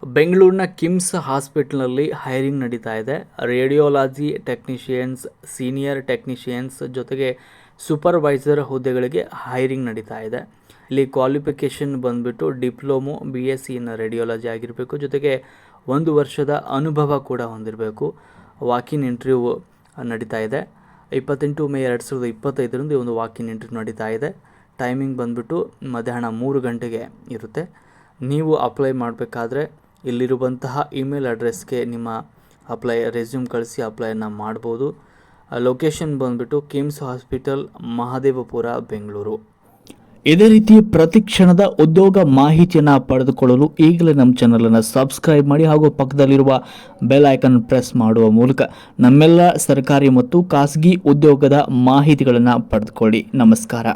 ಬೆಂಗಳೂರಿನ ಕಿಮ್ಸ್ ಹಾಸ್ಪಿಟಲ್ನಲ್ಲಿ ಹೈರಿಂಗ್ ನಡೀತಾ ಇದೆ. ರೇಡಿಯೋಲಾಜಿ ಟೆಕ್ನಿಷಿಯನ್ಸ್, ಸೀನಿಯರ್ ಟೆಕ್ನಿಷಿಯನ್ಸ್ ಜೊತೆಗೆ ಸೂಪರ್ವೈಸರ್ ಹುದ್ದೆಗಳಿಗೆ ಹೈರಿಂಗ್ ನಡೀತಾ ಇದೆ. ಇಲ್ಲಿ ಕ್ವಾಲಿಫಿಕೇಷನ್ ಬಂದುಬಿಟ್ಟು ಡಿಪ್ಲೊಮೊ BSc ಇನ್ ರೇಡಿಯೋಲಾಜಿ ಆಗಿರಬೇಕು. ಜೊತೆಗೆ 1 ವರ್ಷದ ಅನುಭವ ಕೂಡ ಹೊಂದಿರಬೇಕು. ವಾಕಿನ್ ಇಂಟರ್ವ್ಯೂ ನಡೀತಾ ಇದೆ. 28 ಮೇ 2025 ಈ ಒಂದು ವಾಕಿನ್ ಇಂಟರ್ವ್ಯೂ ನಡೀತಾ ಇದೆ. ಟೈಮಿಂಗ್ ಬಂದುಬಿಟ್ಟು ಮಧ್ಯಾಹ್ನ 3 ಗಂಟೆಗೆ ಇರುತ್ತೆ. ನೀವು ಅಪ್ಲೈ ಮಾಡಬೇಕಾದ್ರೆ ಇಲ್ಲಿರುವಂತಹ ಇಮೇಲ್ ಅಡ್ರೆಸ್ಗೆ ನಿಮ್ಮ ರೆಸ್ಯೂಮ್ ಕಳಿಸಿ ಅಪ್ಲೈನ ಮಾಡ್ಬೋದು. ಲೊಕೇಶನ್ ಬಂದುಬಿಟ್ಟು ಕಿಮ್ಸ್ ಹಾಸ್ಪಿಟಲ್, ಮಹದೇವಪುರ, ಬೆಂಗಳೂರು. ಇದೇ ರೀತಿ ಪ್ರತಿ ಕ್ಷಣದ ಉದ್ಯೋಗ ಮಾಹಿತಿಯನ್ನು ಪಡೆದುಕೊಳ್ಳಲು ಈಗಲೇ ನಮ್ಮ ಚಾನಲನ್ನು ಸಬ್ಸ್ಕ್ರೈಬ್ ಮಾಡಿ ಹಾಗೂ ಪಕ್ಕದಲ್ಲಿರುವ ಬೆಲ್ ಐಕನ್ ಪ್ರೆಸ್ ಮಾಡುವ ಮೂಲಕ ನಮ್ಮೆಲ್ಲ ಸರ್ಕಾರಿ ಮತ್ತು ಖಾಸಗಿ ಉದ್ಯೋಗದ ಮಾಹಿತಿಗಳನ್ನು ಪಡೆದುಕೊಳ್ಳಿ. ನಮಸ್ಕಾರ.